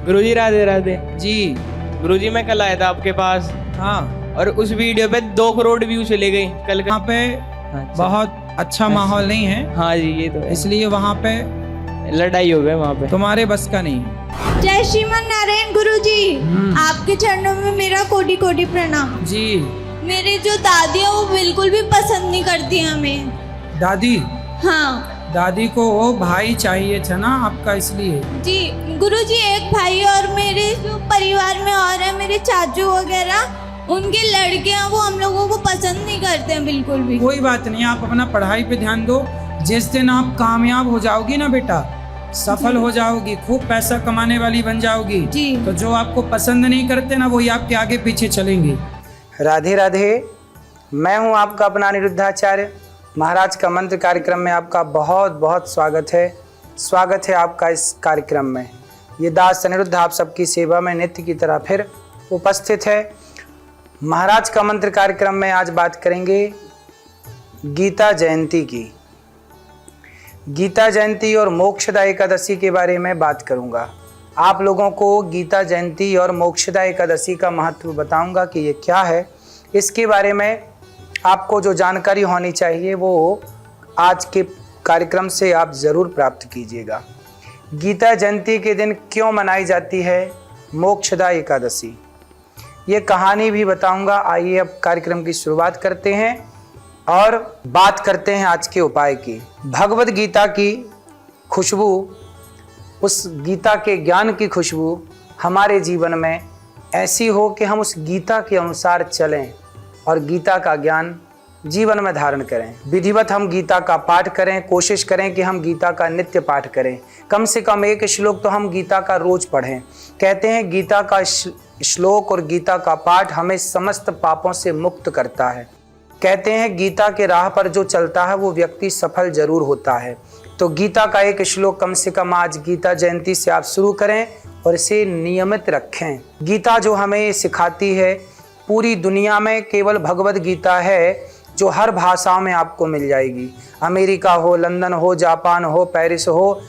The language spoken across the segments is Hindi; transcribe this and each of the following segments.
गुरुजी राधे राधे। जी। गुरुजी मैं कल आया था आपके पास, हाँ, और उस वीडियो पे 2 करोड़ व्यू चले गए कल का। वहाँ पे बहुत अच्छा माहौल नहीं है, हाँ जी ये तो है। इसलिए वहाँ पे लड़ाई हो गई वहाँ पे। तुम्हारे बस का नहीं है। जय श्रीमन नारायण गुरुजी, आपके चरणों में मेरा कोटि कोटि प्रणाम। जी। मेरे जो दादी है वो बिल्कुल भी पसंद नहीं करती हमें। दादी? हाँ दादी को वो भाई चाहिए था ना आपका, इसलिए। जी गुरुजी, एक भाई और मेरे जो परिवार में और है मेरे चाचू वगैरह, उनके लड़के हैं वो हम लोगों को पसंद नहीं करते हैं बिल्कुल भी। कोई बात नहीं, आप अपना पढ़ाई पे ध्यान दो। जिस दिन आप कामयाब हो जाओगी ना बेटा, सफल हो जाओगी, खूब पैसा कमाने वाली बन जाओगी, जी। तो जो आपको पसंद नहीं करते ना वही आपके आगे पीछे चलेंगे। राधे राधे। मैं हूं आपका अपना अनिरुद्धाचार्य। महाराज का मंत्र कार्यक्रम में आपका बहुत बहुत स्वागत है। स्वागत है आपका इस कार्यक्रम में। ये दास अनिरुद्ध आप सबकी सेवा में नित्य की तरह फिर उपस्थित है। महाराज का मंत्र कार्यक्रम में आज बात करेंगे गीता जयंती की। गीता जयंती और मोक्षदा एकादशी के बारे में बात करूंगा। आप लोगों को गीता जयंती और मोक्षदा एकादशी का महत्व बताऊंगा कि ये क्या है। इसके बारे में आपको जो जानकारी होनी चाहिए वो आज के कार्यक्रम से आप ज़रूर प्राप्त कीजिएगा। गीता जयंती के दिन क्यों मनाई जाती है मोक्षदा एकादशी, ये कहानी भी बताऊंगा। आइए अब कार्यक्रम की शुरुआत करते हैं और बात करते हैं आज के उपाय की। भगवद गीता की खुशबू, उस गीता के ज्ञान की खुशबू हमारे जीवन में ऐसी हो कि हम उस गीता के अनुसार चलें और गीता का ज्ञान जीवन में धारण करें। विधिवत हम गीता का पाठ करें, कोशिश करें कि हम गीता का नित्य पाठ करें। कम से कम एक श्लोक तो हम गीता का रोज पढ़ें। कहते हैं गीता का श्लोक और गीता का पाठ हमें समस्त पापों से मुक्त करता है। कहते हैं गीता के राह पर जो चलता है वो व्यक्ति सफल जरूर होता है। तो गीता का एक श्लोक कम से कम आज गीता जयंती से आप शुरू करें और इसे नियमित रखें। गीता जो हमें सिखाती है, पूरी दुनिया में केवल भगवद गीता है जो हर भाषाओं में आपको मिल जाएगी। अमेरिका हो, लंदन हो, जापान हो, पेरिस हो,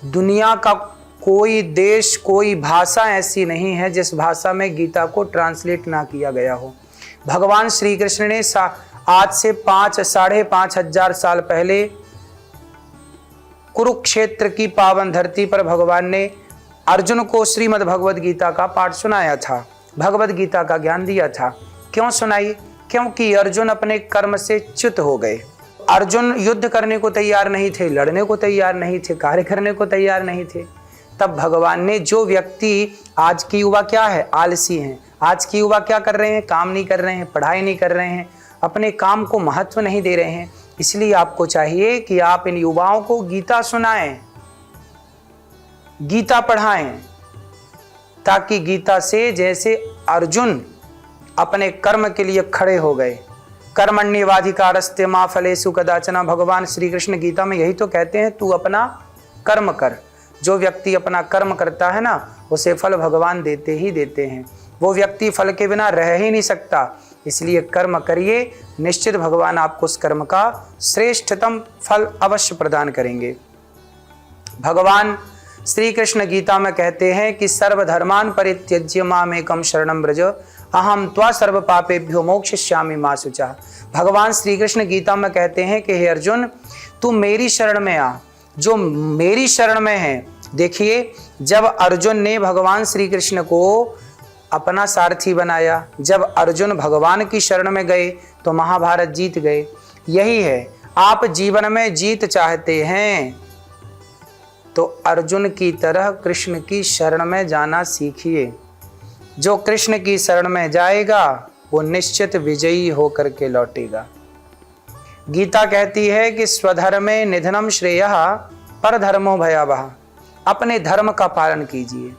दुनिया का कोई देश, कोई भाषा ऐसी नहीं है जिस भाषा में गीता को ट्रांसलेट ना किया गया हो। भगवान श्री कृष्ण ने आज से 5,500 साल पहले कुरुक्षेत्र की पावन धरती पर भगवान ने अर्जुन को श्रीमद् भगवद गीता का पाठ सुनाया था, भगवद गीता का ज्ञान दिया था। क्यों सुनाई? क्योंकि अर्जुन अपने कर्म से च्युत हो गए। अर्जुन युद्ध करने को तैयार नहीं थे, लड़ने को तैयार नहीं थे, कार्य करने को तैयार नहीं थे। तब भगवान ने, जो व्यक्ति, आज की युवा क्या है, आलसी हैं। आज की युवा क्या कर रहे हैं, काम नहीं कर रहे हैं, पढ़ाई नहीं कर रहे हैं, अपने काम को महत्व नहीं दे रहे हैं। इसलिए आपको चाहिए कि आप इन युवाओं को गीता सुनाएं, गीता पढ़ाएं, ताकि गीता से जैसे अर्जुन अपने कर्म के लिए खड़े हो गए। कर्मण्येवाधिकारस्ते मा फलेषु कदाचन। भगवान श्री कृष्ण गीता में यही तो कहते हैं, तू अपना कर्म कर। जो व्यक्ति अपना कर्म करता है ना, उसे फल भगवान देते ही देते हैं। वो व्यक्ति फल के बिना रह ही नहीं सकता। इसलिए कर्म करिए, निश्चित भगवान आपको उस कर्म का श्रेष्ठतम फल अवश्य प्रदान करेंगे। भगवान श्री कृष्ण गीता में कहते हैं कि सर्वधर्मान परित्यज्य मामेकं शरणं व्रज अहम त्वा सर्व पापेभ्यो मोक्षयिष्यामि मा शुचः। भगवान श्री कृष्ण गीता में कहते हैं कि हे अर्जुन, तू मेरी शरण में आ, जो मेरी शरण में है। देखिए, जब अर्जुन ने भगवान श्री कृष्ण को अपना सारथी बनाया, जब अर्जुन भगवान की शरण में गए तो महाभारत जीत गए। यही है, आप जीवन में जीत चाहते हैं तो अर्जुन की तरह कृष्ण की शरण में जाना सीखिए। जो कृष्ण की शरण में जाएगा वो निश्चित विजयी होकर के लौटेगा। गीता कहती है कि स्वधर्मे निधनम श्रेयः परधर्मो भयावह। अपने धर्म का पालन कीजिए।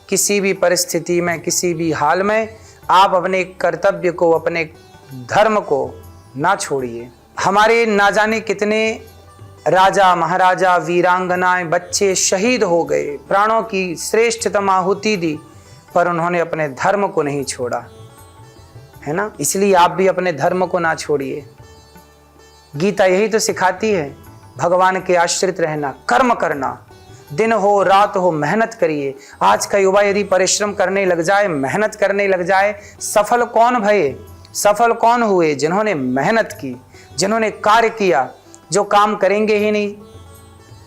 किसी भी परिस्थिति में, किसी भी हाल में आप अपने कर्तव्य को, अपने धर्म को ना छोड़िए। हमारे ना जाने कितने राजा, महाराजा, वीरांगनाएं, बच्चे शहीद हो गए, प्राणों की श्रेष्ठतम आहुति दी, पर उन्होंने अपने धर्म को नहीं छोड़ा, है ना। इसलिए आप भी अपने धर्म को ना छोड़िए। गीता यही तो सिखाती है, भगवान के आश्रित रहना, कर्म करना। दिन हो रात हो मेहनत करिए। आज का युवा यदि परिश्रम करने लग जाए, मेहनत करने लग जाए, सफल कौन भये, सफल कौन हुए? जिन्होंने मेहनत की, जिन्होंने कार्य किया। जो काम करेंगे ही नहीं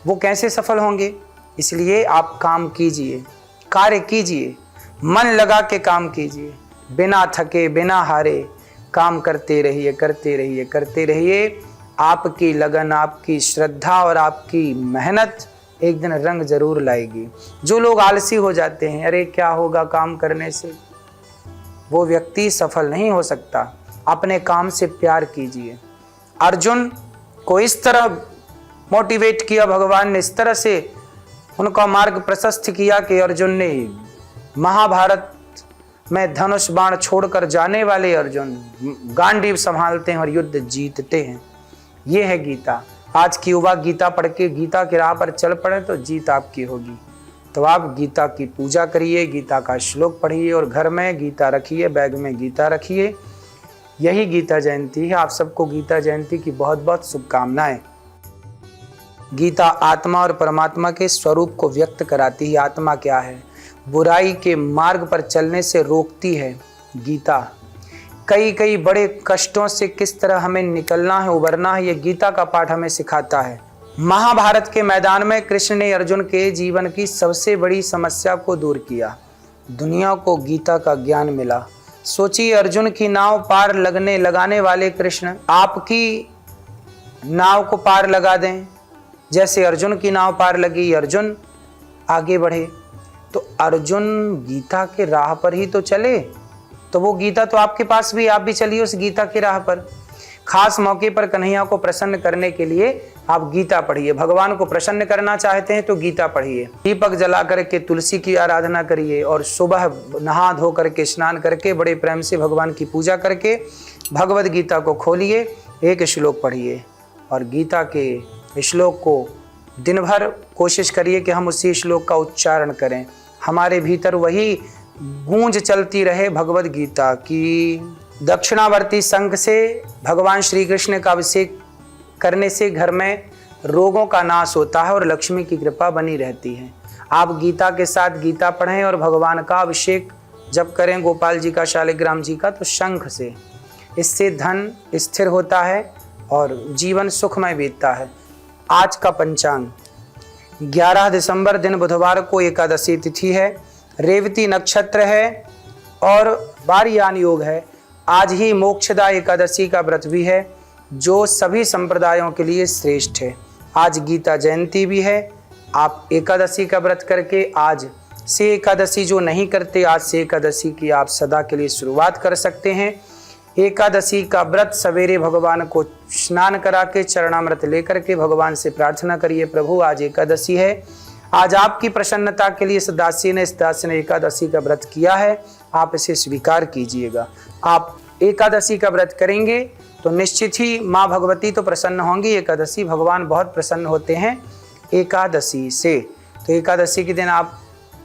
वो कैसे सफल होंगे? इसलिए आप काम कीजिए, कार्य कीजिए, मन लगा के काम कीजिए, बिना थके बिना हारे काम करते रहिए, करते रहिए, करते रहिए। आपकी लगन, आपकी श्रद्धा और आपकी मेहनत एक दिन रंग जरूर लाएगी। जो लोग आलसी हो जाते हैं, अरे क्या होगा काम करने से, वो व्यक्ति सफल नहीं हो सकता। अपने काम से प्यार कीजिए। अर्जुन को इस तरह मोटिवेट किया भगवान ने, इस तरह से उनका मार्ग प्रशस्त किया कि अर्जुन ने महाभारत में धनुष बाण छोड़कर जाने वाले अर्जुन गांडीव संभालते हैं और युद्ध जीतते हैं। ये है गीता। आज की युवा गीता पढ़ के गीता की राह पर चल पड़े तो जीत आपकी होगी। तो आप गीता की पूजा करिए, गीता का श्लोक पढ़िए और घर में गीता रखिए, बैग में गीता रखिए। यही गीता जयंती है। आप सबको गीता जयंती की बहुत बहुत शुभकामनाएं। गीता आत्मा और परमात्मा के स्वरूप को व्यक्त कराती है। आत्मा क्या है? बुराई के मार्ग पर चलने से रोकती है गीता। कई बड़े कष्टों से किस तरह हमें निकलना है, उबरना है, ये गीता का पाठ हमें सिखाता है। महाभारत के मैदान में कृष्ण ने अर्जुन के जीवन की सबसे बड़ी समस्या को दूर किया। दुनिया को गीता का ज्ञान मिला। सोचिए, अर्जुन की नाव पार लगाने वाले कृष्ण आपकी नाव को पार लगा दें। जैसे अर्जुन की नाव पार लगी, अर्जुन आगे बढ़े, तो अर्जुन गीता के राह पर ही तो चले। तो वो गीता तो आपके पास भी, आप भी चलिए उस गीता की राह पर। खास मौके पर कन्हैया को प्रसन्न करने के लिए आप गीता पढ़िए। भगवान को प्रसन्न करना चाहते हैं तो गीता पढ़िए। दीपक जला करके तुलसी की आराधना करिए और सुबह नहा धो करके स्नान करके बड़े प्रेम से भगवान की पूजा करके भगवद गीता को खोलिए, एक श्लोक पढ़िए और गीता के श्लोक को दिन भर कोशिश करिए कि हम उसी श्लोक का उच्चारण करें। हमारे भीतर वही गूंज चलती रहे भगवद गीता की। दक्षिणावर्ती शंख से भगवान श्री कृष्ण का अभिषेक करने से घर में रोगों का नाश होता है और लक्ष्मी की कृपा बनी रहती है। आप गीता के साथ गीता पढ़ें और भगवान का अभिषेक जब करें गोपाल जी का, शालिग्राम जी का, तो शंख से। इससे धन स्थिर होता है और जीवन सुखमय बीतता है। आज का पंचांग 11 दिसंबर दिन बुधवार को एकादशी तिथि है, रेवती नक्षत्र है और वारयान योग है। आज ही मोक्षदा एकादशी का व्रत भी है जो सभी संप्रदायों के लिए श्रेष्ठ है। आज गीता जयंती भी है। आप एकादशी का व्रत करके आज से एकादशी जो नहीं करते, आज से एकादशी की आप सदा के लिए शुरुआत कर सकते हैं। एकादशी का व्रत सवेरे भगवान को स्नान करा के चरणामृत लेकर के भगवान से प्रार्थना करिए, प्रभु आज एकादशी है, आज आपकी प्रसन्नता के लिए इस दासी ने एकादशी का व्रत किया है, आप इसे स्वीकार कीजिएगा। आप एकादशी का व्रत करेंगे तो निश्चित ही माँ भगवती तो प्रसन्न होंगी। एकादशी भगवान बहुत प्रसन्न होते हैं एकादशी से। तो एकादशी के दिन आप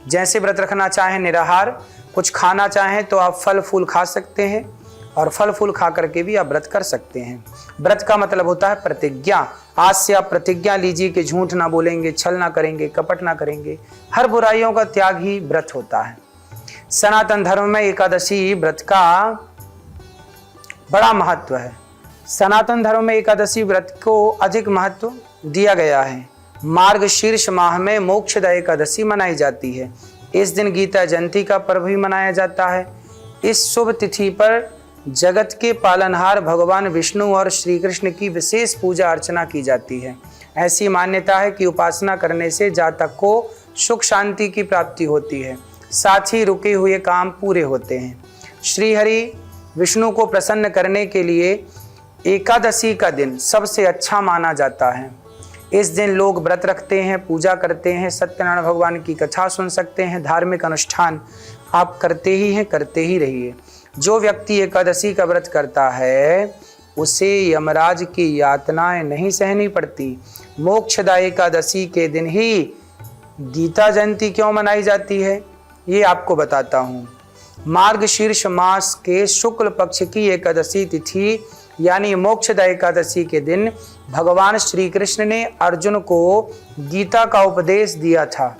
जैसे व्रत रखना चाहें, निराहार, कुछ खाना चाहें तो आप फल फूल खा सकते हैं और फल फूल खा करके भी आप व्रत कर सकते हैं। व्रत का मतलब होता है प्रतिज्ञा। आज से आप प्रतिज्ञा लीजिए कि झूठ ना बोलेंगे, छल ना करेंगे, कपट ना करेंगे। हर बुराइयों का त्याग ही व्रत होता है। सनातन धर्म में एकादशी व्रत का बड़ा महत्व है। सनातन धर्म में एकादशी व्रत को अधिक महत्व दिया गया है। मार्गशीर्ष माह में मोक्षदा एकादशी मनाई जाती है। इस दिन गीता जयंती का पर्व भी मनाया जाता है। इस शुभ तिथि पर जगत के पालनहार भगवान विष्णु और श्री कृष्ण की विशेष पूजा अर्चना की जाती है। ऐसी मान्यता है कि उपासना करने से जातक को सुख शांति की प्राप्ति होती है, साथ ही रुके हुए काम पूरे होते हैं। श्री हरि विष्णु को प्रसन्न करने के लिए एकादशी का दिन सबसे अच्छा माना जाता है। इस दिन लोग व्रत रखते हैं, पूजा करते हैं, सत्यनारायण भगवान की कथा सुन सकते हैं। धार्मिक अनुष्ठान आप करते ही हैं, करते ही रहिए। जो व्यक्ति एकादशी का व्रत करता है उसे यमराज की यातनाएं नहीं सहनी पड़ती। मोक्षदा एकादशी के दिन ही गीता जयंती क्यों मनाई जाती है ये आपको बताता हूँ। मार्गशीर्ष मास के शुक्ल पक्ष की एकादशी तिथि यानी मोक्षदा एकादशी के दिन भगवान श्री कृष्ण ने अर्जुन को गीता का उपदेश दिया था,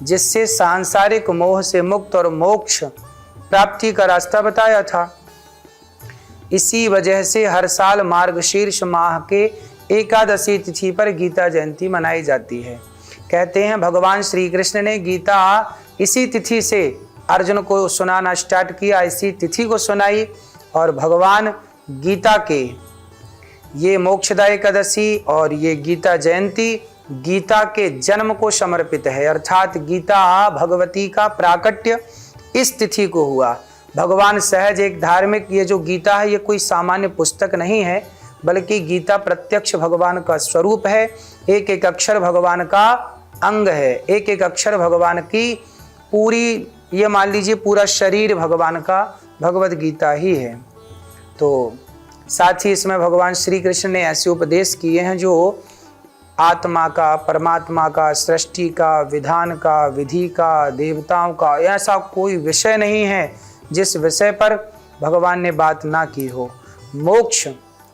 जिससे सांसारिक मोह से मुक्त और मोक्ष प्राप्ति का रास्ता बताया था। इसी वजह से हर साल मार्गशीर्ष माह के एकादशी तिथि पर गीता जयंती मनाई जाती है। कहते हैं भगवान श्री कृष्ण ने गीता इसी तिथि से अर्जुन को सुनाना स्टार्ट किया, इसी तिथि को सुनाई। और भगवान गीता के ये मोक्षदा एकादशी और ये गीता जयंती गीता के जन्म को समर्पित है, अर्थात गीता भगवती का प्राकट्य इस तिथि को हुआ। भगवान सहज एक धार्मिक, ये जो गीता है ये कोई सामान्य पुस्तक नहीं है, बल्कि गीता प्रत्यक्ष भगवान का स्वरूप है। एक एक अक्षर भगवान का अंग है, एक एक अक्षर भगवान की पूरी, ये मान लीजिए पूरा शरीर भगवान का भगवत गीता ही है। तो साथ ही इसमें भगवान श्री कृष्ण ने ऐसे उपदेश किए हैं जो आत्मा का, परमात्मा का, सृष्टि का, विधान का, विधि का, देवताओं का, ऐसा कोई विषय नहीं है जिस विषय पर भगवान ने बात ना की हो। मोक्ष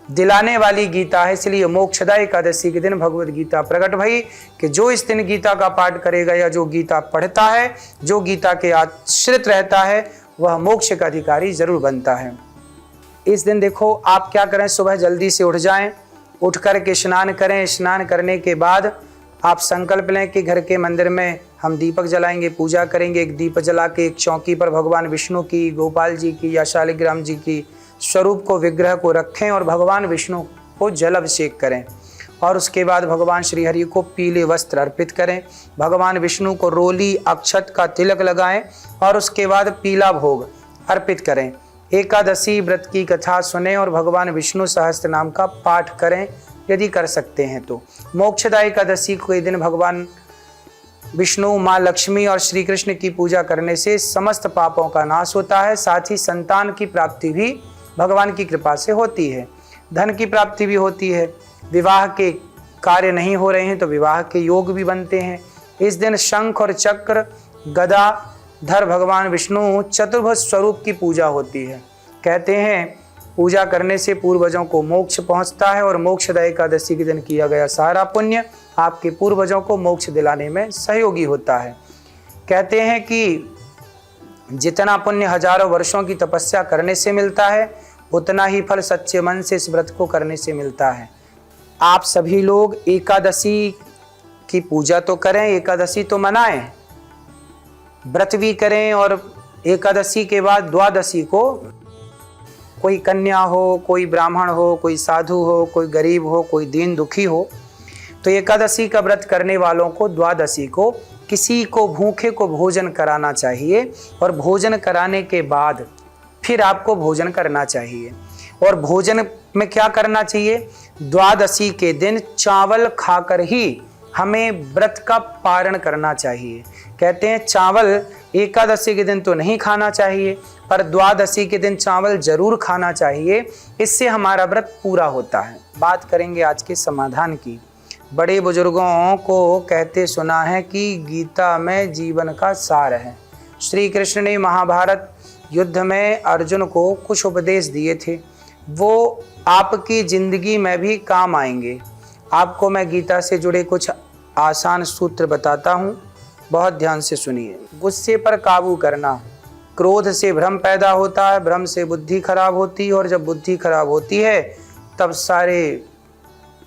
दिलाने वाली गीता है, इसलिए मोक्षदा एकादशी के दिन भगवत गीता प्रकट भई कि जो इस दिन गीता का पाठ करेगा या जो गीता पढ़ता है, जो गीता के आश्रित रहता है, वह मोक्ष का अधिकारी जरूर बनता है। इस दिन देखो आप क्या करें, सुबह जल्दी से उठ जाएं, उठ कर के स्नान करें। स्नान करने के बाद आप संकल्प लें कि घर के मंदिर में हम दीपक जलाएंगे, पूजा करेंगे। एक दीप जला के एक चौकी पर भगवान विष्णु की, गोपाल जी की या शालिग्राम जी की स्वरूप को, विग्रह को रखें और भगवान विष्णु को जल अभिषेक करें। और उसके बाद भगवान श्री हरि को पीले वस्त्र अर्पित करें। भगवान विष्णु को रोली अक्षत का तिलक लगाएं और उसके बाद पीला भोग अर्पित करें। एकादशी व्रत की कथा सुने और भगवान विष्णु सहस्त्र नाम का पाठ करें यदि कर सकते हैं तो। मोक्षदा एकादशी के दिन भगवान विष्णु, माँ लक्ष्मी और श्री कृष्ण की पूजा करने से समस्त पापों का नाश होता है। साथ ही संतान की प्राप्ति भी भगवान की कृपा से होती है, धन की प्राप्ति भी होती है। विवाह के कार्य नहीं हो रहे हैं तो विवाह के योग भी बनते हैं। इस दिन शंख और चक्र, गदा धर भगवान विष्णु चतुर्भुज स्वरूप की पूजा होती है। कहते हैं पूजा करने से पूर्वजों को मोक्ष पहुंचता है और मोक्षदा एकादशी के दिन किया गया सारा पुण्य आपके पूर्वजों को मोक्ष दिलाने में सहयोगी होता है। कहते हैं कि जितना पुण्य हजारों वर्षों की तपस्या करने से मिलता है, उतना ही फल सच्चे मन से इस व्रत को करने से मिलता है। आप सभी लोग एकादशी की पूजा तो करें, एकादशी तो मनाएं, व्रत भी करें। और एकादशी के बाद द्वादशी को कोई कन्या हो, कोई ब्राह्मण हो, कोई साधु हो, कोई गरीब हो, कोई दीन दुखी हो, तो एकादशी का व्रत करने वालों को द्वादशी को किसी को भूखे को भोजन कराना चाहिए। और भोजन कराने के बाद फिर आपको भोजन करना चाहिए। और भोजन में क्या करना चाहिए, द्वादशी के दिन चावल खाकर ही हमें व्रत का पारण करना चाहिए। कहते हैं चावल एकादशी के दिन तो नहीं खाना चाहिए, पर द्वादशी के दिन चावल जरूर खाना चाहिए, इससे हमारा व्रत पूरा होता है। बात करेंगे आज के समाधान की। बड़े बुजुर्गों को कहते सुना है कि गीता में जीवन का सार है। श्री कृष्ण ने महाभारत युद्ध में अर्जुन को कुछ उपदेश दिए थे, वो आपकी जिंदगी में भी काम आएंगे। आपको मैं गीता से जुड़े कुछ आसान सूत्र बताता हूँ, बहुत ध्यान से सुनिए। गुस्से पर काबू करना। क्रोध से भ्रम पैदा होता है, भ्रम से बुद्धि खराब होती है, और जब बुद्धि खराब होती है तब सारे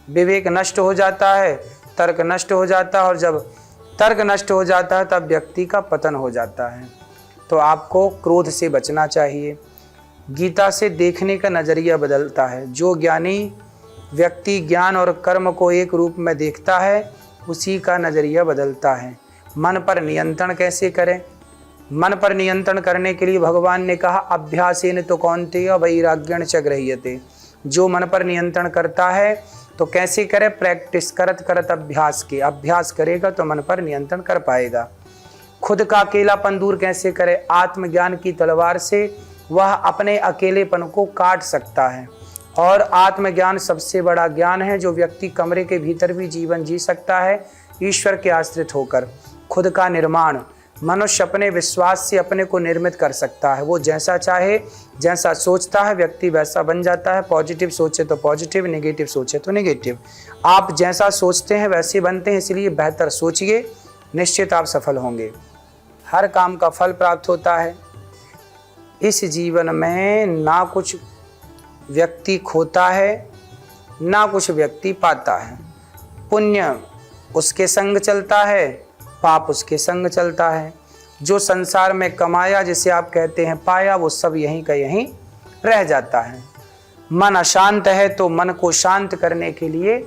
विवेक नष्ट हो जाता है, तर्क नष्ट हो जाता है, और जब तर्क नष्ट हो जाता है तब व्यक्ति का पतन हो जाता है। तो आपको क्रोध से बचना चाहिए। गीता से देखने का नज़रिया बदलता है। जो ज्ञानी व्यक्ति ज्ञान और कर्म को एक रूप में देखता है, उसी का नज़रिया बदलता है। मन पर नियंत्रण कैसे करें? मन पर नियंत्रण करने के लिए भगवान ने कहा अभ्यासेन तो कौन्तेय वैराग्येण च गृह्यते। जो मन पर नियंत्रण करता है तो कैसे करे? प्रैक्टिस करत करत अभ्यास के। अभ्यास करेगा तो मन पर नियंत्रण कर पाएगा। खुद का अकेलापन दूर कैसे करे? आत्मज्ञान की तलवार से वह अपने अकेलेपन को काट सकता है। और आत्मज्ञान सबसे बड़ा ज्ञान है, जो व्यक्ति कमरे के भीतर भी जीवन जी सकता है ईश्वर के आश्रित होकर। खुद का निर्माण, मनुष्य अपने विश्वास से अपने को निर्मित कर सकता है। वो जैसा चाहे, जैसा सोचता है व्यक्ति वैसा बन जाता है। पॉजिटिव सोचे तो पॉजिटिव, नेगेटिव सोचे तो नेगेटिव। आप जैसा सोचते हैं वैसे बनते हैं, इसलिए बेहतर सोचिए, निश्चित आप सफल होंगे। हर काम का फल प्राप्त होता है। इस जीवन में ना कुछ व्यक्ति खोता है, ना कुछ व्यक्ति पाता है। पुण्य उसके संग चलता है, पाप उसके संग चलता है। जो संसार में कमाया, जिसे आप कहते हैं पाया, वो सब यहीं का यहीं रह जाता है। मन अशांत है तो मन को शांत करने के लिए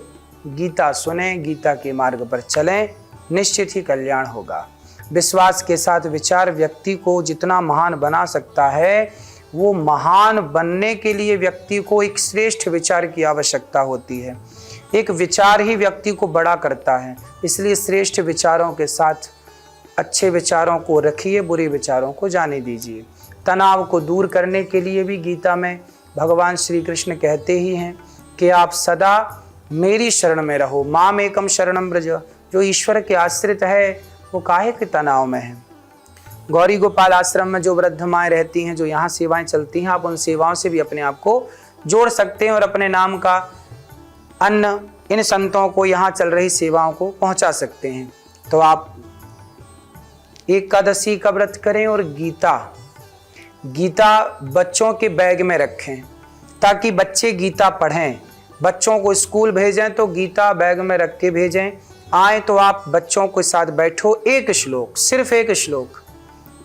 गीता सुने, गीता के मार्ग पर चलें, निश्चित ही कल्याण होगा। विश्वास के साथ विचार व्यक्ति को जितना महान बना सकता है, वो महान बनने के लिए व्यक्ति को एक श्रेष्ठ विचार की आवश्यकता होती है। एक विचार ही व्यक्ति को बड़ा करता है, इसलिए श्रेष्ठ विचारों के साथ अच्छे विचारों को रखिए, बुरे विचारों को जाने दीजिए। तनाव को दूर करने के लिए भी गीता में भगवान श्री कृष्ण कहते ही हैं कि आप सदा मेरी शरण में रहो। माम एकम शरणम व्रज। जो ईश्वर के आश्रित है वो काहे के तनाव में है। गौरी गोपाल आश्रम में जो वृद्ध माएँ रहती हैं, जो यहाँ सेवाएं चलती हैं, आप उन सेवाओं से भी अपने आप को जोड़ सकते हैं और अपने नाम का अन्न इन संतों को यहाँ चल रही सेवाओं को पहुँचा सकते हैं। तो आप एकादशी का व्रत करें और गीता बच्चों के बैग में रखें, ताकि बच्चे गीता पढ़ें। बच्चों को स्कूल भेजें तो गीता बैग में रख के भेजें। आए तो आप बच्चों के साथ बैठो, एक श्लोक, सिर्फ एक श्लोक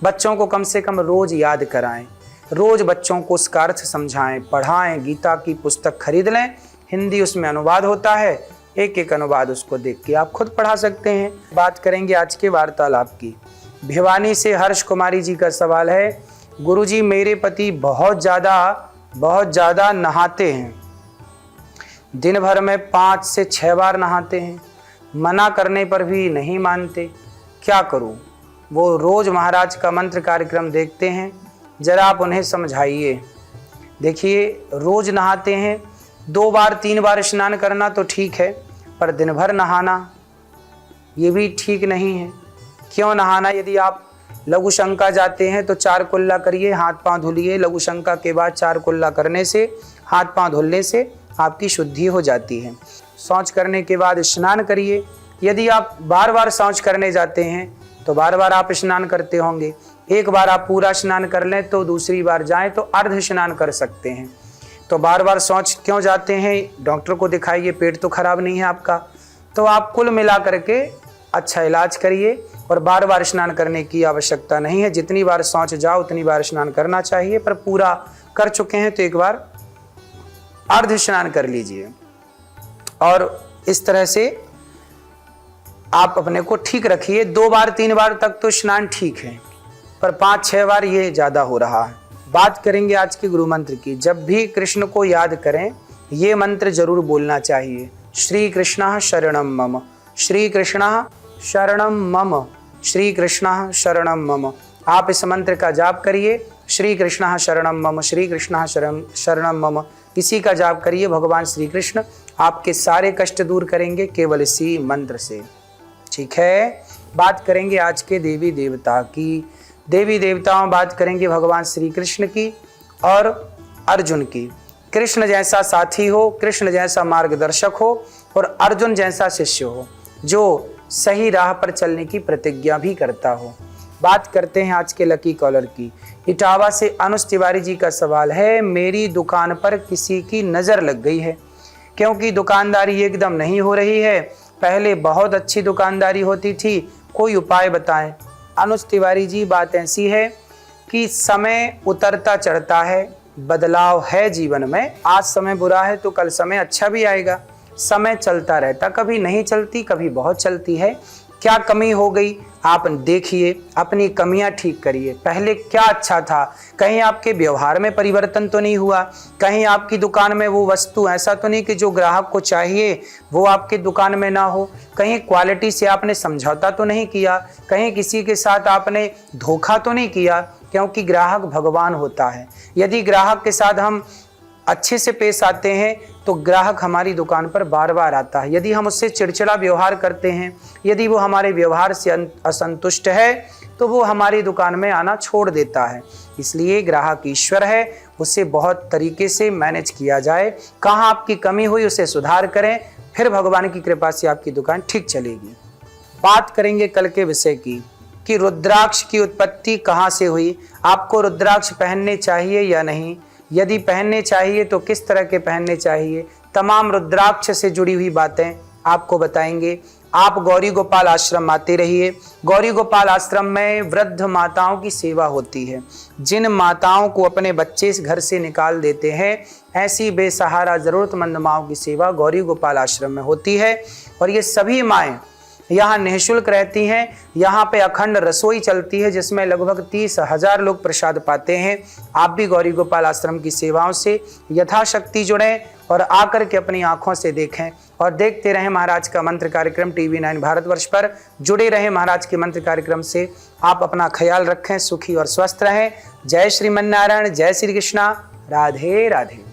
बच्चों को कम से कम रोज याद कराएं। रोज बच्चों को उसका अर्थ समझाएं, पढ़ाएं। गीता की पुस्तक खरीद लें, हिंदी उसमें अनुवाद होता है, एक एक अनुवाद उसको देख के आप खुद पढ़ा सकते हैं। बात करेंगे आज के वार्तालाप की। भिवानी से हर्ष कुमारी जी का सवाल है, गुरुजी मेरे पति बहुत ज़्यादा नहाते हैं, दिन भर में 5 से 6 बार नहाते हैं, मना करने पर भी नहीं मानते, क्या करूं? वो रोज़ महाराज का मंत्र कार्यक्रम देखते हैं, ज़रा आप उन्हें समझाइए। देखिए, रोज़ नहाते हैं, 2 बार 3 बार स्नान करना तो ठीक है, पर दिन भर नहाना ये भी ठीक नहीं है। क्यों नहाना? यदि आप लघु शंका जाते हैं तो 4 कुल्ला करिए, हाथ पांव धुलिए। लघु शंका के बाद 4 कुल्ला करने से, हाथ पांव धुलने से आपकी शुद्धि हो जाती है। शौच करने के बाद स्नान करिए। यदि आप बार बार शौच करने जाते हैं तो बार बार आप स्नान करते होंगे। एक बार आप पूरा स्नान कर लें तो दूसरी बार जाएं तो अर्ध स्नान कर सकते हैं। तो बार बार शौच क्यों जाते हैं? डॉक्टर को दिखाइए, पेट तो खराब नहीं है आपका। तो आप कुल मिला करके अच्छा इलाज करिए और बार बार स्नान करने की आवश्यकता नहीं है। जितनी बार शौच जाओ उतनी बार स्नान करना चाहिए, पर पूरा कर चुके हैं तो एक बार अर्ध स्नान कर लीजिए। और इस तरह से आप अपने को ठीक रखिए। 2 बार 3 बार तक तो स्नान ठीक है, पर 5-6 बार ये ज़्यादा हो रहा है। बात करेंगे आज के गुरु मंत्र की। जब भी कृष्ण को याद करें, ये मंत्र जरूर बोलना चाहिए। श्री कृष्ण शरणम मम, श्री कृष्ण शरणम मम, श्री कृष्ण शरणम मम। आप इस मंत्र का जाप करिए, श्री कृष्ण शरणम मम, श्री कृष्ण शरणम मम। इसी का जाप करिए, भगवान श्री कृष्ण आपके सारे कष्ट दूर करेंगे केवल इसी मंत्र से। ठीक है। बात करेंगे आज के देवी देवता की। देवी देवताओं बात करेंगे भगवान श्री कृष्ण की और अर्जुन की। कृष्ण जैसा साथी हो, कृष्ण जैसा मार्गदर्शक हो और अर्जुन जैसा शिष्य हो, जो सही राह पर चलने की प्रतिज्ञा भी करता हो। बात करते हैं आज के लकी कॉलर की। इटावा से अनुज तिवारी जी का सवाल है, मेरी दुकान पर किसी की नज़र लग गई है, क्योंकि दुकानदारी एकदम नहीं हो रही है। पहले बहुत अच्छी दुकानदारी होती थी, कोई उपाय बताएं। अनुज तिवारी जी, बात ऐसी है कि समय उतरता चढ़ता है, बदलाव है जीवन में। आज समय बुरा है तो कल समय अच्छा भी आएगा। समय चलता रहता, कभी नहीं चलती, कभी बहुत चलती है। क्या कमी हो गई आप देखिए, अपनी कमियां ठीक करिए। पहले क्या अच्छा था? कहीं आपके व्यवहार में परिवर्तन तो नहीं हुआ? कहीं आपकी दुकान में वो वस्तु ऐसा तो नहीं कि जो ग्राहक को चाहिए वो आपकी दुकान में ना हो? कहीं क्वालिटी से आपने समझौता तो नहीं किया? कहीं किसी के साथ आपने धोखा तो नहीं किया? क्योंकि ग्राहक भगवान होता है। यदि ग्राहक के साथ हम अच्छे से पेश आते हैं तो ग्राहक हमारी दुकान पर बार बार आता है। यदि हम उससे चिड़चिड़ा व्यवहार करते हैं, यदि वो हमारे व्यवहार से असंतुष्ट है, तो वो हमारी दुकान में आना छोड़ देता है। इसलिए ग्राहक ईश्वर है, उसे बहुत तरीके से मैनेज किया जाए। कहाँ आपकी कमी हुई उसे सुधार करें, फिर भगवान की कृपा से आपकी दुकान ठीक चलेगी। बात करेंगे कल के विषय की कि रुद्राक्ष की उत्पत्ति कहाँ से हुई, आपको रुद्राक्ष पहनने चाहिए या नहीं, यदि पहनने चाहिए तो किस तरह के पहनने चाहिए, तमाम रुद्राक्ष से जुड़ी हुई बातें आपको बताएंगे। आप गौरी गोपाल आश्रम आते रहिए। गौरी गोपाल आश्रम में वृद्ध माताओं की सेवा होती है। जिन माताओं को अपने बच्चे इस घर से निकाल देते हैं, ऐसी बेसहारा जरूरतमंद माओं की सेवा गौरी गोपाल आश्रम में होती है। और ये सभी माएँ यहाँ निःशुल्क रहती हैं। यहाँ पे अखंड रसोई चलती है जिसमें लगभग 30,000 लोग प्रसाद पाते हैं। आप भी गौरी गोपाल आश्रम की सेवाओं से यथाशक्ति जुड़ें और आकर के अपनी आंखों से देखें और देखते रहें महाराज का मंत्र कार्यक्रम TV9 भारतवर्ष पर। जुड़े रहें महाराज के मंत्र कार्यक्रम से। आप अपना ख्याल रखें, सुखी और स्वस्थ रहें। जय श्रीमन्नारायण, जय श्री कृष्णा, राधे राधे।